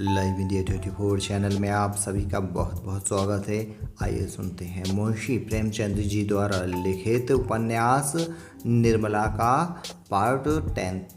Live India 24 channel में आप सभी का बहुत बहुत स्वागत है। आइए सुनते हैं मुंशी प्रेमचंद जी द्वारा लिखित उपन्यास निर्मला का पार्ट 10।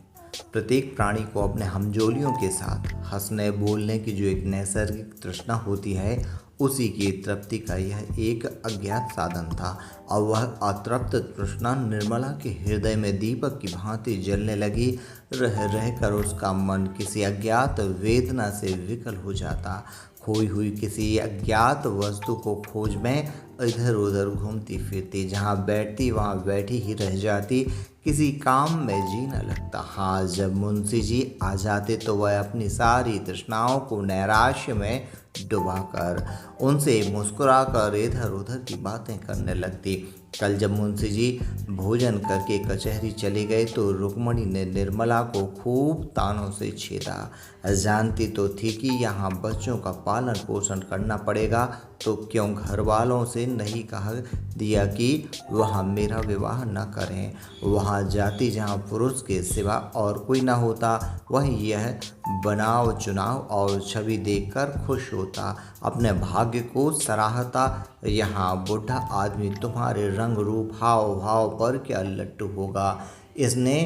प्रत्येक प्राणी को अपने हमजोलियों के साथ हंसने बोलने की जो एक नैसर्गिक तृष्णा होती है, उसी की तृप्ति का यह एक अज्ञात साधन था। और वह अतृप्त तृष्णा निर्मला के हृदय में दीपक की भांति जलने लगी। रह रहकर उसका मन किसी अज्ञात वेदना से विकल हो जाता। खोई हुई किसी अज्ञात वस्तु को खोज में इधर उधर घूमती फिरती, जहाँ बैठती वहाँ बैठी ही रह जाती, किसी काम में जी न लगता। हाँ, जब मुंशी जी आ जाते तो वह अपनी सारी तृष्णाओं को नैराश्य में डुबाकर उनसे मुस्कुराकर इधर उधर की बातें करने लगती। कल जब मुंशी जी भोजन करके कचहरी चले गए तो रुक्मणी ने निर्मला को खूब तानों से छेड़ा। जानती तो थी कि यहाँ बच्चों का पालन पोषण करना पड़ेगा, तो क्यों घर वालों से नहीं कहा दिया कि वहाँ मेरा विवाह न करें। वहाँ जाती जहाँ पुरुष के सिवा और कोई न होता, वहीं यह बनाव चुनाव और छवि देखकर खुश होता, अपने भाग्य को सराहता। यहाँ बूढ़ा आदमी तुम्हारे रंग रूप हाव भाव पर क्या लट्टू होगा। इसने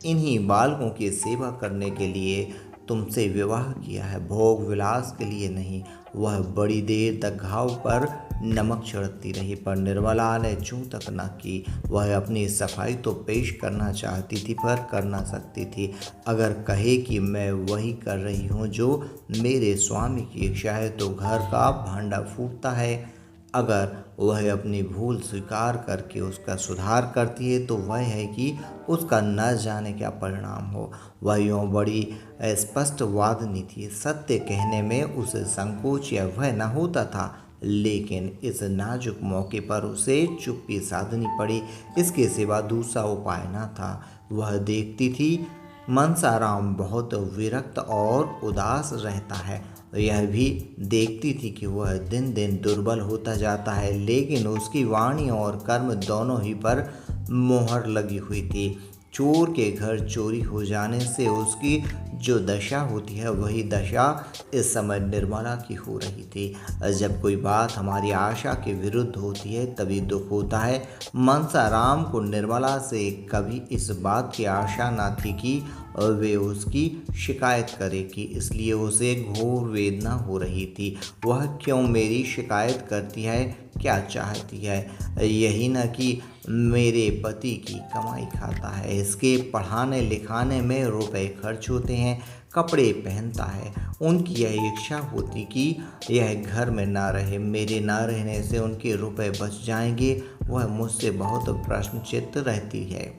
इन्हीं बालकों की सेवा करने के लिए तुमसे विवाह किया है, भोग विलास के लिए नहीं। वह बड़ी देर तक घाव पर नमक छिड़कती रही, पर निर्मला ने चूं तक न की। वह अपनी सफाई तो पेश करना चाहती थी, पर कर ना सकती थी। अगर कहे कि मैं वही कर रही हूँ जो मेरे स्वामी की इच्छा है, तो घर का भांडा फूटता है। अगर वह अपनी भूल स्वीकार करके उसका सुधार करती है, तो वह है कि उसका न जाने क्या परिणाम हो। वह यूँ बड़ी स्पष्ट वादिनी थी। सत्य कहने में उसे संकोच या भय न होता था, लेकिन इस नाजुक मौके पर उसे चुप्पी साधनी पड़ी। इसके सिवा दूसरा उपाय न था। वह देखती थी मनसाराम बहुत विरक्त और उदास रहता है। यह भी देखती थी कि वह दिन दिन दुर्बल होता जाता है, लेकिन उसकी वाणी और कर्म दोनों ही पर मोहर लगी हुई थी। चोर के घर चोरी हो जाने से उसकी जो दशा होती है, वही दशा इस समय निर्मला की हो रही थी। जब कोई बात हमारी आशा के विरुद्ध होती है, तभी दुख होता है। मनसाराम को निर्मला से कभी इस बात की आशा न थी कि वे उसकी शिकायत करेगी, इसलिए उसे घोर वेदना हो रही थी। वह क्यों मेरी शिकायत करती है, क्या चाहती है? यही न कि मेरे पति की कमाई खाता है, इसके पढ़ाने लिखाने में रुपए खर्च होते हैं, कपड़े पहनता है। उनकी यह इच्छा होती कि यह घर में ना रहे, मेरे ना रहने से उनके रुपए बच जाएंगे। वह मुझसे बहुत प्रश्नचित्त रहती है।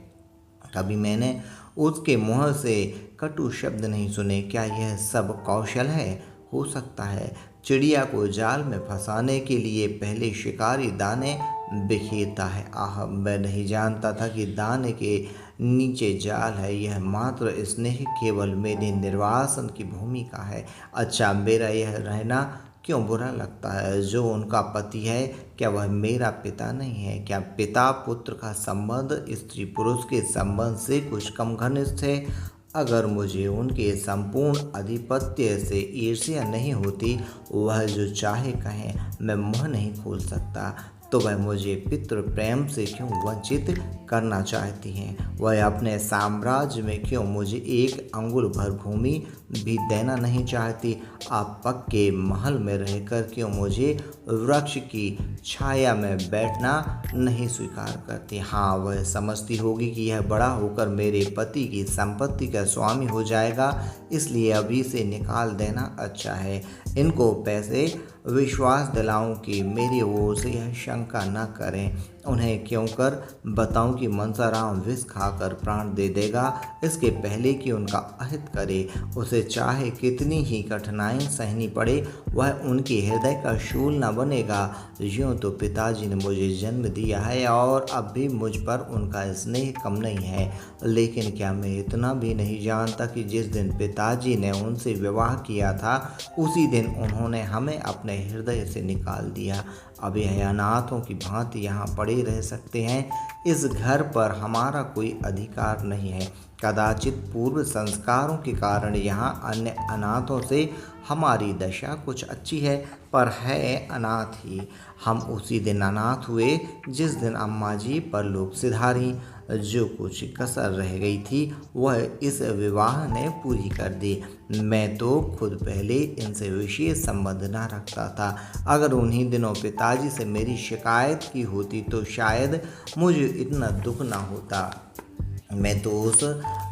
कभी मैंने उसके मुँह से कटु शब्द नहीं सुने। क्या यह सब कौशल है? हो सकता है। चिड़िया को जाल में फंसाने के लिए पहले शिकारी दाने बिखेरता है। आह, मैं नहीं जानता था कि दाने के नीचे जाल है। यह मात्र स्नेह केवल मेरे निर्वासन की भूमिका है। अच्छा, मेरा यह रहना क्यों बुरा लगता है? जो उनका पति है, क्या वह मेरा पिता नहीं है? क्या पिता पुत्र का संबंध स्त्री पुरुष के संबंध से कुछ कम घनिष्ठ है? अगर मुझे उनके संपूर्ण आधिपत्य से ईर्ष्या नहीं होती, वह जो चाहे कहें, मैं मुँह नहीं खोल सकता, तो वह मुझे पितृ प्रेम से क्यों वंचित करना चाहती हैं? वह अपने साम्राज्य में क्यों मुझे एक अंगुल भर भूमि भी देना नहीं चाहती? आप पक्के महल में रहकर क्यों मुझे वृक्ष की छाया में बैठना नहीं स्वीकार करती? हाँ, वह समझती होगी कि यह बड़ा होकर मेरे पति की संपत्ति का स्वामी हो जाएगा, इसलिए अभी से निकाल देना अच्छा है। इनको पैसे विश्वास दिलाऊं कि मेरी ओर से यह शंका न करें। उन्हें क्यों कर बताऊं कि मनसाराम विष खाकर प्राण दे देगा, इसके पहले कि उनका अहित करे। उसे चाहे कितनी ही कठिनाई सहनी पड़े, वह उनके हृदय का शूल न बनेगा। यूँ तो पिताजी ने मुझे जन्म दिया है और अब भी मुझ पर उनका स्नेह कम नहीं है, लेकिन क्या मैं इतना भी नहीं जानता कि जिस दिन पिताजी ने उनसे विवाह किया था, उसी दिन उन्होंने हमें अपने हृदय से निकाल दिया। अब यह अनाथों की भांति यहाँ पड़े पड़े रह सकते हैं। इस घर पर हमारा कोई अधिकार नहीं है। कदाचित पूर्व संस्कारों के कारण यहाँ अन्य अनाथों से हमारी दशा कुछ अच्छी है, पर है अनाथ ही। हम उसी दिन अनाथ हुए जिस दिन अम्मा जी परलोक सिधारी। जो कुछ कसर रह गई थी वह इस विवाह ने पूरी कर दी। मैं तो खुद पहले इनसे विशेष संबंध न रखता था। अगर उन्हीं दिनों पिताजी से मेरी शिकायत की होती तो शायद मुझे इतना दुख न होता। मैं तो उस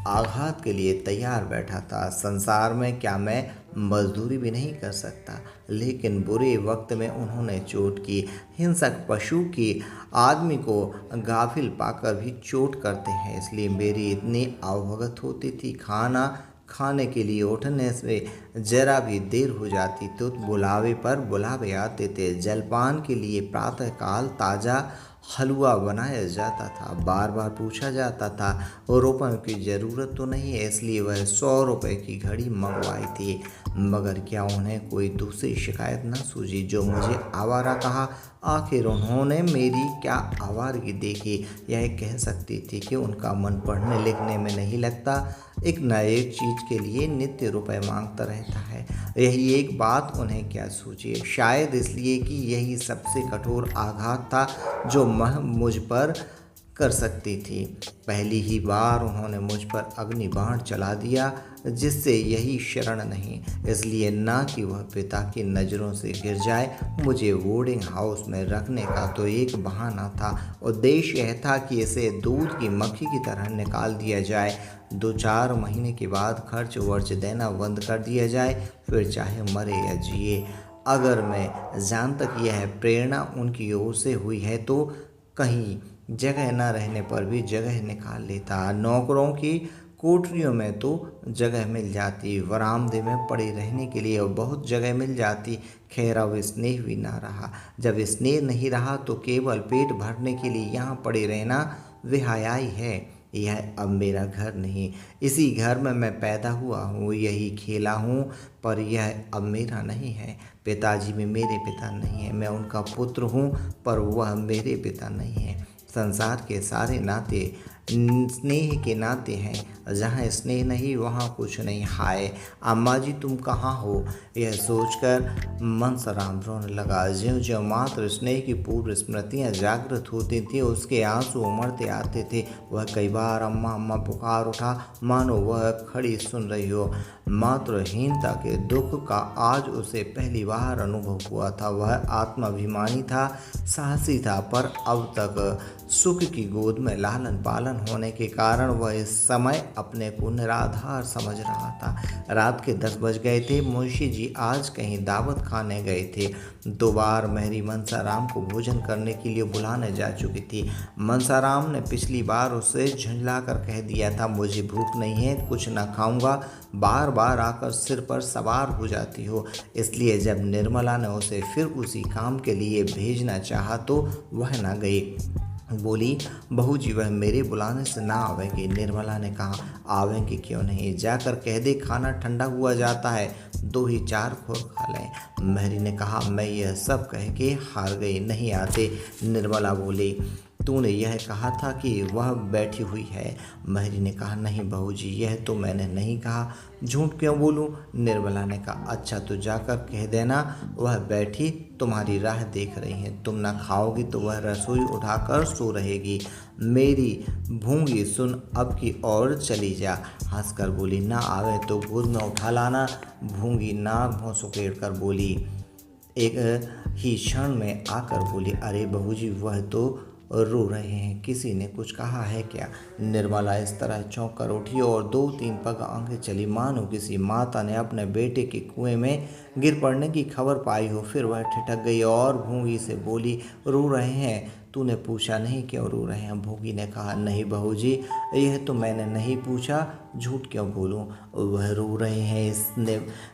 आघात के लिए तैयार बैठा था। संसार में क्या मैं मजदूरी भी नहीं कर सकता? लेकिन बुरे वक्त में उन्होंने चोट की। हिंसक पशु की आदमी को गाफिल पाकर भी चोट करते हैं, इसलिए मेरी इतनी अवगत होती थी। खाना खाने के लिए उठने से जरा भी देर हो जाती तो बुलावे पर बुलावे आते थे। जलपान के लिए प्रातःकाल ताज़ा हलवा बनाया जाता था। बार बार पूछा जाता था और रुपयों की ज़रूरत तो नहीं है, इसलिए वह 100 रुपये की घड़ी मंगवाई थी। मगर क्या उन्हें कोई दूसरी शिकायत न सूझी? जो मुझे आवारा कहा, आखिर उन्होंने मेरी क्या आवारगी देखी? यह कह सकती थी कि उनका मन पढ़ने लिखने में नहीं लगता, एक न एक चीज़ के लिए नित्य रुपए मांगता रहता है। यही एक बात उन्हें क्या सूझी? शायद इसलिए कि यही सबसे कठोर आघात था जो मुझ पर कर सकती थी। पहली ही बार उन्होंने मुझ पर अग्नि बाण चला दिया, जिससे यही शरण नहीं, इसलिए ना कि वह पिता की नज़रों से गिर जाए। मुझे बोर्डिंग हाउस में रखने का तो एक बहाना था। उद्देश्य यह था कि इसे दूध की मक्खी की तरह निकाल दिया जाए। 2-4 महीने के बाद खर्च वर्च देना बंद कर दिया जाए, फिर चाहे मरे या जिए। अगर मैं जानता कि यह प्रेरणा उनकी ओर से हुई है तो कहीं जगह न रहने पर भी जगह निकाल लेता। नौकरों की कोठरियों में तो जगह मिल जाती, वरामदे में पड़े रहने के लिए बहुत जगह मिल जाती। खैर अब स्नेह भी ना रहा। जब स्नेह नहीं रहा तो केवल पेट भरने के लिए यहाँ पड़े रहना बेहयाई है। यह अब मेरा घर नहीं, इसी घर में मैं पैदा हुआ हूँ, यही खेला हूँ, पर यह अब मेरा नहीं है। पिताजी भी मेरे पिता नहीं है। मैं उनका पुत्र हूँ, पर वह मेरे पिता नहीं है। संसार के सारे नाते स्नेह के नाते हैं। जहाँ स्नेह नहीं वहाँ कुछ नहीं। हाय अम्मा जी, तुम कहाँ हो? यह सोचकर मनसराम रोने लगा। ज्यों-ज्यों मात्र स्नेह की पूर्व स्मृतियाँ जागृत होती थी, उसके आंसू उमड़ते आते थे। वह कई बार अम्मा अम्मा पुकार उठा, मानो वह खड़ी सुन रही हो। मातृहीनता के दुख का आज उसे पहली बार अनुभव हुआ था। वह आत्माभिमानी था, साहसी था, पर अब तक सुख की गोद में लालन पालन होने के कारण वह इस समय अपने को निराधार समझ रहा था। रात के 10 बज गए थे। मुंशी जी आज कहीं दावत खाने गए थे। 2 बार मेहरी मनसाराम को भोजन करने के लिए बुलाने जा चुकी थी। मनसाराम ने पिछली बार उसे झुंझलाकर कह दिया था, मुझे भूख नहीं है, कुछ न खाऊंगा। बार बार आकर सिर पर सवार हो जाती हो। इसलिए जब निर्मला ने उसे फिर उसी काम के लिए भेजना चाहा तो वह न गई। बोली, बहू जी वह मेरे बुलाने से ना आवेंगी। निर्मला ने कहा, आवेंगी क्यों नहीं, जाकर कह दे खाना ठंडा हुआ जाता है, 2 ही 4 खोर खा लें। मेहरी ने कहा, मैं यह सब कह के हार गई, नहीं आते। निर्मला बोली, तूने यह कहा था कि वह बैठी हुई है। मेहरी ने कहा, नहीं बहू जी, यह तो मैंने नहीं कहा। झूठ क्यों बोलूं? निर्मला ने कहा, अच्छा तो जाकर कह देना वह बैठी तुम्हारी राह देख रही है। तुम ना खाओगी तो वह रसोई उठाकर सो रहेगी। मेरी भूंगी सुन, अब की ओर चली जा। हंसकर बोली, ना आवे तो गोद में उठा लाना। भूंगी नाक मुँह सुकेड़ कर बोली। एक ही क्षण में आकर बोली, अरे बहू जी वह तो रो रहे हैं, किसी ने कुछ कहा है क्या? निर्मला इस तरह चौंक कर उठी और 2-3 पग आगे चली मानो किसी माता ने अपने बेटे के कुएं में गिर पड़ने की खबर पाई हो। फिर वह ठिठक गई और भूंगी से बोली, रो रहे हैं? तूने पूछा नहीं क्यों रो रहे हैं? भूंगी ने कहा, नहीं बहू जी, यह तो मैंने नहीं पूछा, झूठ क्यों बोलूं? वह रो रहे हैं। इस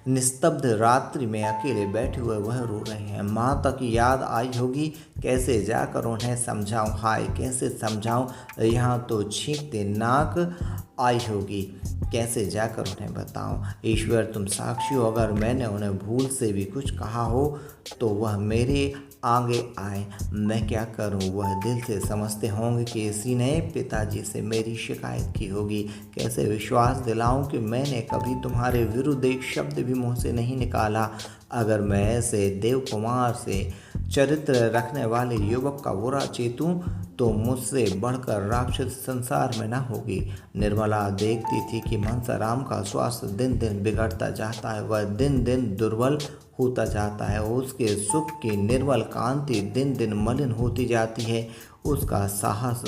निस्तब्ध रात्रि में अकेले बैठे हुए वह रो रहे हैं। माता की याद आई होगी, कैसे जाकर उन्हें समझाऊं? हाय कैसे समझाऊं? यहाँ तो छींकते नाक आई होगी। कैसे जाकर उन्हें बताऊं? ईश्वर तुम साक्षी हो, अगर मैंने उन्हें भूल से भी कुछ कहा हो तो वह मेरे आगे आए। मैं क्या करूं? वह दिल से समझते होंगे कि इसी ने पिताजी से मेरी शिकायत की होगी। कैसे विश्वास दिलाऊं कि मैंने कभी तुम्हारे विरुद्ध एक शब्द भी मुंह से नहीं निकाला। अगर मैं ऐसे देव कुमार से चरित्र रखने वाले युवक का बुरा चेतूं तो मुझसे बढ़कर राक्षस संसार में न होगी। निर्मला देखती थी कि मनसाराम का स्वास्थ्य दिन दिन बिगड़ता जाता है, वह दिन दिन दुर्बल होता जाता है, उसके सुख की निर्मल कांति दिन दिन मलिन होती जाती है, उसका साहस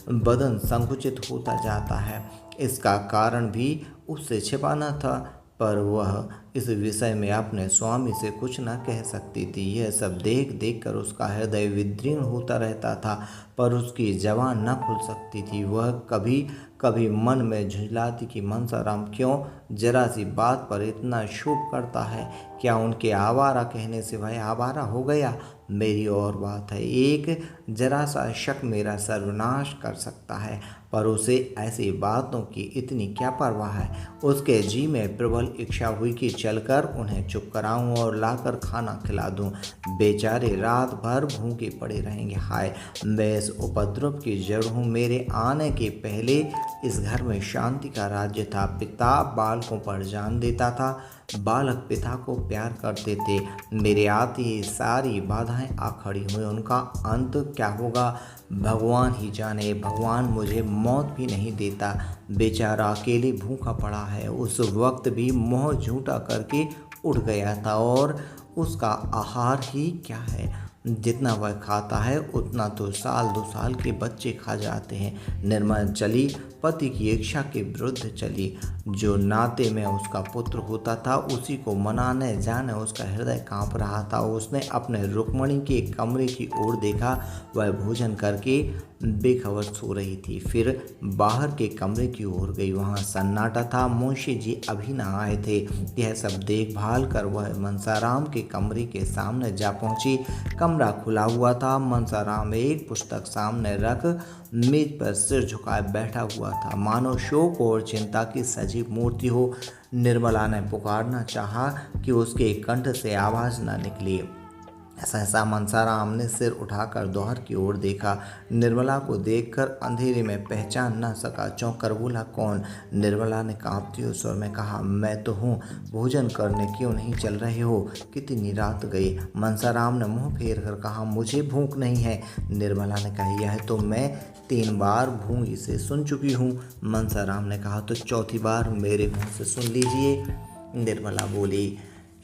बदन संकुचित होता जाता है। इसका कारण भी उससे छिपाना था, पर वह इस विषय में अपने स्वामी से कुछ न कह सकती थी। यह सब देख देख कर उसका हृदय विदीर्ण होता रहता था, पर उसकी जबान न खुल सकती थी। वह कभी कभी मन में झुंझलाती कि मनसाराम क्यों जरा सी बात पर इतना शोक करता है। क्या उनके आवारा कहने से वह आवारा हो गया? मेरी और बात है, एक जरा सा शक मेरा सर्वनाश कर सकता है, पर उसे ऐसी बातों की इतनी क्या परवाह है। उसके जी में प्रबल इच्छा हुई कि चलकर उन्हें चुप कराऊं और लाकर खाना खिला दूं। बेचारे रात भर भूखे पड़े रहेंगे। हाय, मैं इस उपद्रव की जड़ हूँ। मेरे आने के पहले इस घर में शांति का राज्य था। पिता बालकों पर जान देता था, बालक पिता को प्यार करते थे। मेरे आते ही सारी बाधाएं आ खड़ी हुई। उनका अंत क्या होगा भगवान ही जाने। भगवान मुझे मौत भी नहीं देता। बेचारा अकेले भूखा पड़ा है। उस वक्त भी मुंह झूठा करके उठ गया था, और उसका आहार ही क्या है। जितना वह खाता है उतना तो साल 2 साल के बच्चे खा जाते हैं। निर्मल चली, पति की इच्छा के विरुद्ध चली। जो नाते में उसका पुत्र होता था उसी को मनाने जाने उसका हृदय कांप रहा था। उसने अपने रुक्मणी के कमरे की ओर देखा। वह भोजन करके बेखबर सो रही थी। फिर बाहर के कमरे की ओर गई, वहाँ सन्नाटा था। मुंशी जी अभी न आए थे। यह सब देखभाल कर वह मनसाराम के कमरे के सामने जा पहुंची। कमरा खुला हुआ था। मनसाराम एक पुस्तक सामने रख मेज पर सिर झुकाए बैठा हुआ था, मानो शोक और चिंता की सजीव मूर्ति हो। निर्मला ने पुकारना चाहा कि उसके कंठ से आवाज न निकली। सहसा मनसाराम ने सिर उठाकर द्वार की ओर देखा। निर्मला को देखकर अंधेरे में पहचान न सका। चौंक कर बोला, कौन? निर्मला ने कांपते हुए स्वर में कहा, मैं तो हूँ। भोजन करने क्यों नहीं चल रहे हो? कितनी रात गई? मनसाराम ने मुंह फेर कर कहा, मुझे भूख नहीं है। निर्मला ने कहा, यह तो मैं 3 बार भूंगी से सुन चुकी हूँ। मनसाराम ने कहा, तो चौथी बार मेरे मुँह से सुन लीजिए। निर्मला बोली,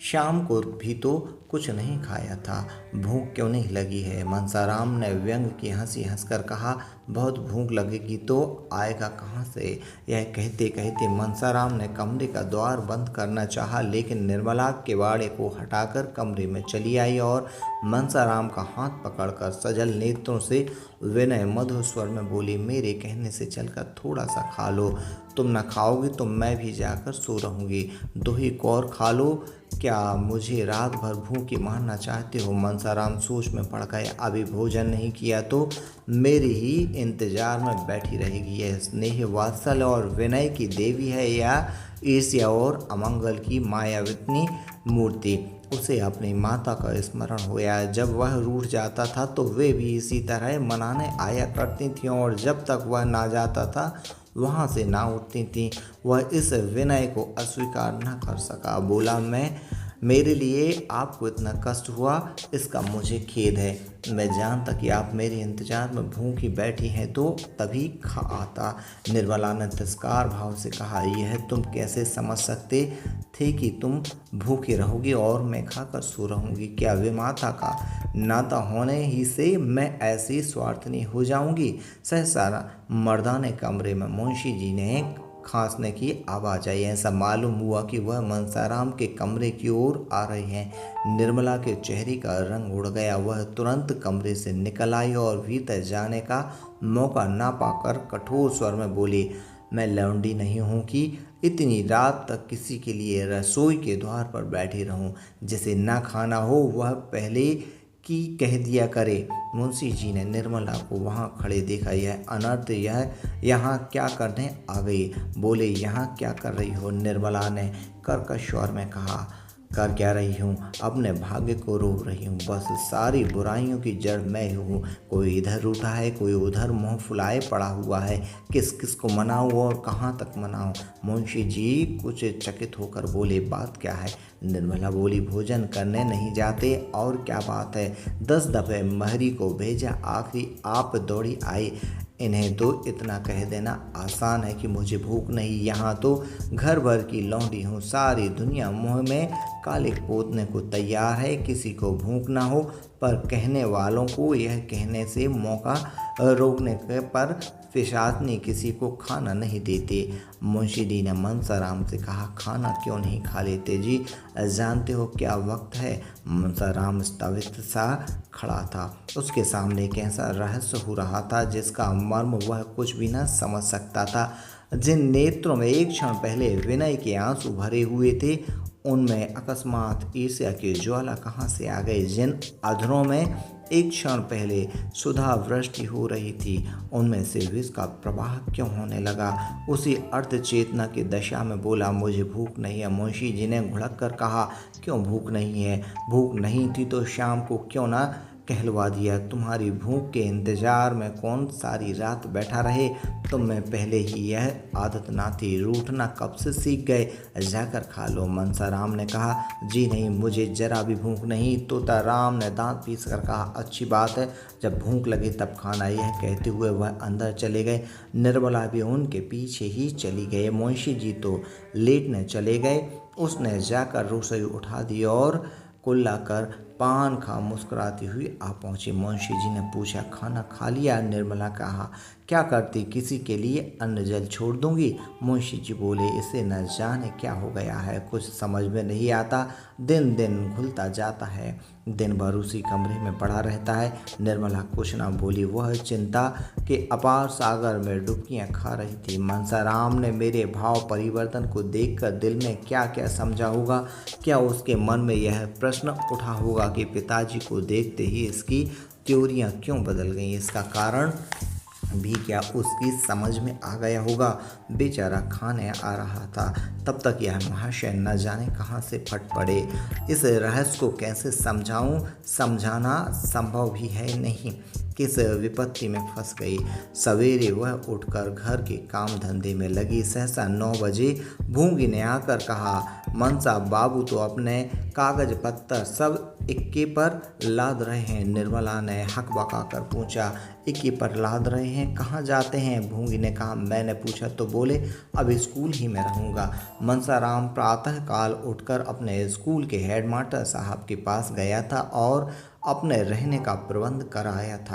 शाम को भी तो कुछ नहीं खाया था, भूख क्यों नहीं लगी है? मनसाराम ने व्यंग की हंसी हंसकर कहा, बहुत भूख लगेगी तो आएगा कहाँ से? यह कहते कहते मनसाराम ने कमरे का द्वार बंद करना चाहा, लेकिन निर्मला किवाड़े को हटाकर कमरे में चली आई और मनसाराम का हाथ पकड़कर सजल नेत्रों से विनय मधुर स्वर में बोली, मेरे कहने से चलकर थोड़ा सा खा लो। तुम न खाओगी तो मैं भी जाकर सो रहूँगी। 2 ही कौर खा लो। क्या मुझे रात भर भूखी मारना चाहते हो? मनसाराम सोच में पड़ गए। अभी भोजन नहीं किया तो मेरे ही इंतजार में बैठी रहेगी। यह स्नेह वात्सल्य और विनय की देवी है या ईर्ष्या और अमंगल की मायाविनी मूर्ति? उसे अपनी माता का स्मरण होया। जब वह रूठ जाता था तो वे भी इसी तरह मनाने आया करती थीं, और जब तक वह ना जाता था वहाँ से ना उठती थीं। वह इस विनय को अस्वीकार न कर सका। बोला, मेरे लिए आपको इतना कष्ट हुआ, इसका मुझे खेद है। मैं जानता कि आप मेरे इंतजार में भूखी बैठी हैं तो तभी खा आता। निर्मला ने तिरस्कार भाव से कहा, यह तुम कैसे समझ सकते थे कि तुम भूखे रहोगी और मैं खाकर सो रहूँगी? क्या विमाता का नाता होने ही से मैं ऐसी स्वार्थनी हो जाऊँगी? सहसा मर्दाने कमरे में मुंशी जी ने खांसने की आवाज़ आई। ऐसा मालूम हुआ कि वह मनसाराम के कमरे की ओर आ रहे हैं। निर्मला के चेहरे का रंग उड़ गया। वह तुरंत कमरे से निकल आई और भीतर जाने का मौका ना पाकर कठोर स्वर में बोली, मैं लौंडी नहीं हूँ कि इतनी रात तक किसी के लिए रसोई के द्वार पर बैठी रहूं। जिसे ना खाना हो वह पहले कि कह दिया करे। मुंशी जी ने निर्मला को वहाँ खड़े देखा। यह अनर्थ यह यहाँ क्या करने आ गई? बोले, यहाँ क्या कर रही हो? निर्मला ने कर्कश स्वर में कहा, कर क्या रही हूँ? अपने भाग्य को रो रही हूँ। बस सारी बुराइयों की जड़ मैं हूँ। कोई इधर रूठा है, कोई उधर मुंह फुलाए पड़ा हुआ है। किस किस को मनाऊँ और कहाँ तक मनाऊँ? मुंशी जी कुछ चकित होकर बोले, बात क्या है? निर्मला बोली, भोजन करने नहीं जाते और क्या बात है? 10 दफे महरी को भेजा, आखिरी आप दौड़ी आई। इन्हें तो इतना कह देना आसान है कि मुझे भूख नहीं। यहाँ तो घर भर की लौंडी हूँ, सारी दुनिया मुँह में कालिक पोतने को तैयार है। किसी को भूख ना हो, पर कहने वालों को यह कहने से मौका रोकने के पर पिशाचनी किसी को खाना नहीं देते। मुंशी जी ने मनसाराम से कहा, खाना क्यों नहीं खा लेते जी? जानते हो क्या वक्त है? मनसाराम स्तब्ध सा खड़ा था। उसके सामने एक ऐसा रहस्य हो रहा था जिसका मर्म वह कुछ भी न समझ सकता था। जिन नेत्रों में एक क्षण पहले विनय के आंसू भरे हुए थे, उनमें अकस्मात ईर्ष्या की ज्वाला कहाँ से आ गई? जिन अधरों में एक क्षण पहले सुधा वृष्टि हो रही थी, उनमें से विष का प्रवाह क्यों होने लगा? उसी अर्ध चेतना की दशा में बोला, मुझे भूख नहीं है। मुंशी जी ने घुड़क कर कहा, क्यों भूख नहीं है? भूख नहीं थी तो शाम को क्यों ना कहलवा दिया? तुम्हारी भूख के इंतजार में कौन सारी रात बैठा रहे? तुम में पहले ही यह आदत ना थी, रूठना कब से सीख गए? जाकर खा लो। मनसाराम ने कहा, जी नहीं, मुझे जरा भी भूख नहीं। तोताराम ने दांत पीस कर कहा, अच्छी बात है, जब भूख लगे तब खाना। यह कहते हुए वह अंदर चले गए। निर्मला भी उनके पीछे ही चली गई। मुंशी जी तो लेटने चले गए। उसने जाकर रसोई उठा दी और कुल्ला कर पान खा मुस्कुराती हुई आ पहुंची। मुंशी जी ने पूछा, खाना खा लिया? निर्मला कहा, क्या करती, किसी के लिए अन्न जल छोड़ दूंगी? मुंशी जी बोले, इसे न जाने क्या हो गया है, कुछ समझ में नहीं आता। दिन दिन घुलता जाता है, दिन भर उसी कमरे में पड़ा रहता है। निर्मला कुछ न बोली। वह चिंता के अपार सागर में डुबकियां खा रही थी। मनसाराम ने मेरे भाव परिवर्तन को देखकर दिल में क्या क्या समझा होगा? क्या उसके मन में यह प्रश्न उठा होगा कि पिताजी को देखते ही इसकी त्योरियां क्यों बदल गईं? इसका कारण भी क्या उसकी समझ में आ गया होगा? बेचारा खाने आ रहा था, तब तक यह महाशय न जाने कहाँ से फट पड़े। इस रहस्य को कैसे समझाऊं? समझाना संभव भी है नहीं। किस विपत्ति में फंस गई। सवेरे वह उठकर घर के काम धंधे में लगी। सहसा 9 बजे भूंगी ने आकर कहा, मनसा बाबू तो अपने कागज पत्तर सब इक्के पर लाद रहे हैं। निर्मला ने हक बका कर पूछा, इक्के पर लाद रहे हैं? कहाँ जाते हैं? भूंगी ने कहा, मैंने पूछा तो बोले अब स्कूल ही में रहूँगा। मनसाराम प्रातःकाल उठकर अपने स्कूल के हेडमास्टर साहब के पास गया था और अपने रहने का प्रबंध कराया था।